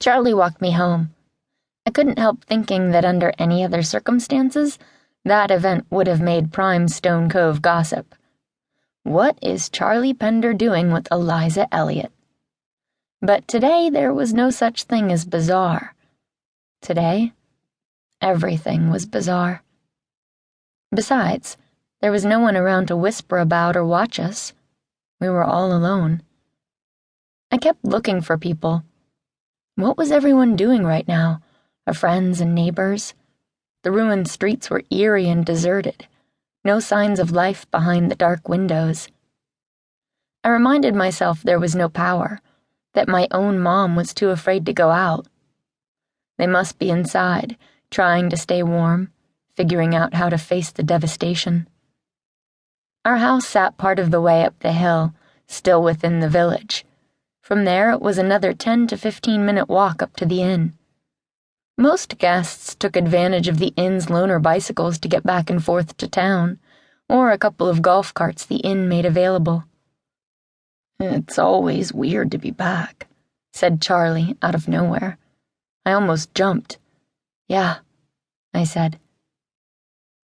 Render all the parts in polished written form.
Charlie walked me home. I couldn't help thinking that under any other circumstances, that event would have made prime Stone Cove gossip. What is Charlie Pender doing with Eliza Elliot? But today there was no such thing as bizarre. Today, everything was bizarre. Besides, there was no one around to whisper about or watch us. We were all alone. I kept looking for people. What was everyone doing right now? Our friends and neighbors? The ruined streets were eerie and deserted. No signs of life behind the dark windows. I reminded myself there was no power, that my own mom was too afraid to go out. They must be inside, trying to stay warm, figuring out how to face the devastation. Our house sat part of the way up the hill, still within the village. From there it was another 10 to 15-minute walk up to the inn. Most guests took advantage of the inn's loaner bicycles to get back and forth to town, or a couple of golf carts the inn made available. "It's always weird to be back," said Charlie out of nowhere. I almost jumped. "Yeah," I said.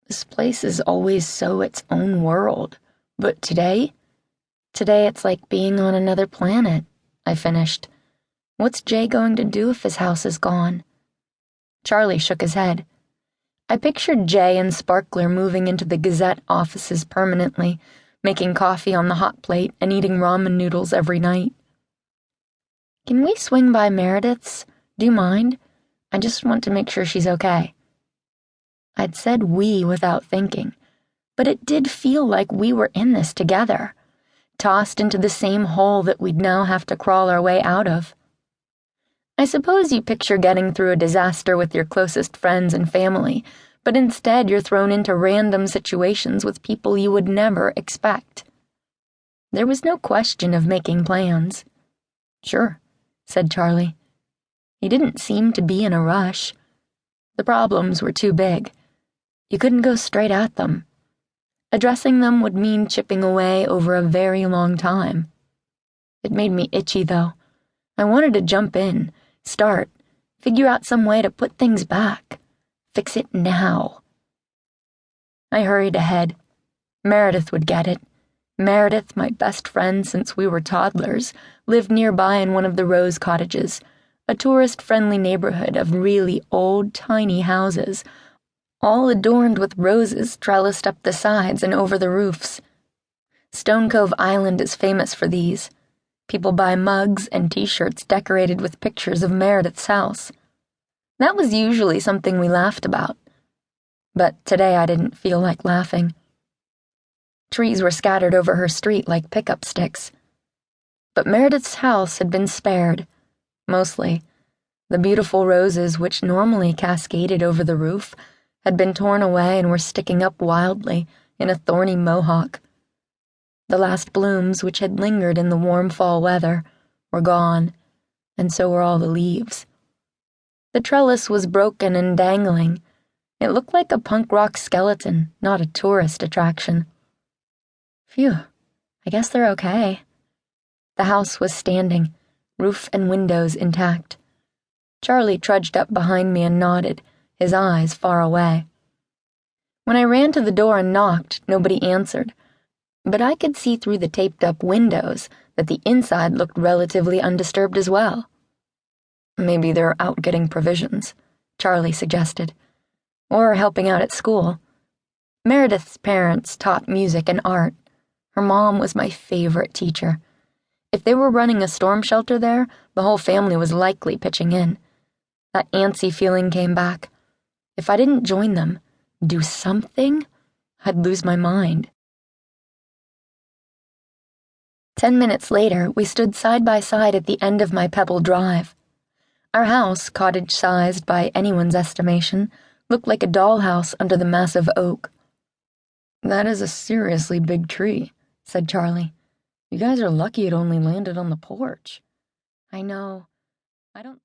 "This place is always so its own world, but today it's like being on another planet," I finished. "What's Jay going to do if his house is gone?" Charlie shook his head. I pictured Jay and Sparkler moving into the Gazette offices permanently, making coffee on the hot plate and eating ramen noodles every night. "Can we swing by Meredith's? Do you mind? I just want to make sure she's okay." I'd said we without thinking, but it did feel like we were in this together, tossed into the same hole that we'd now have to crawl our way out of. I suppose you picture getting through a disaster with your closest friends and family, but instead you're thrown into random situations with people you would never expect. There was no question of making plans. "Sure," said Charlie. He didn't seem to be in a rush. The problems were too big. You couldn't go straight at them. Addressing them would mean chipping away over a very long time. It made me itchy, though. I wanted to jump in, start, figure out some way to put things back. Fix it now. I hurried ahead. Meredith would get it. Meredith, my best friend since we were toddlers, lived nearby in one of the Rose cottages, a tourist-friendly neighborhood of really old, tiny houses, all adorned with roses trellised up the sides and over the roofs. Stone Cove Island is famous for these. People buy mugs and t-shirts decorated with pictures of Meredith's house. That was usually something we laughed about. But today I didn't feel like laughing. Trees were scattered over her street like pickup sticks. But Meredith's house had been spared, mostly. The beautiful roses which normally cascaded over the roof had been torn away and were sticking up wildly in a thorny mohawk. The last blooms, which had lingered in the warm fall weather, were gone, and so were all the leaves. The trellis was broken and dangling. It looked like a punk rock skeleton, not a tourist attraction. Phew, I guess they're okay. The house was standing, roof and windows intact. Charlie trudged up behind me and nodded, his eyes far away. When I ran to the door and knocked, nobody answered, but I could see through the taped-up windows that the inside looked relatively undisturbed as well. "Maybe they're out getting provisions," Charlie suggested, "or helping out at school." Meredith's parents taught music and art. Her mom was my favorite teacher. If they were running a storm shelter there, the whole family was likely pitching in. That antsy feeling came back. If I didn't join them, do something, I'd lose my mind. 10 minutes later, we stood side by side at the end of my pebble drive. Our house, cottage-sized by anyone's estimation, looked like a dollhouse under the massive oak. "That is a seriously big tree," said Charlie. "You guys are lucky it only landed on the porch." "I know. I don't think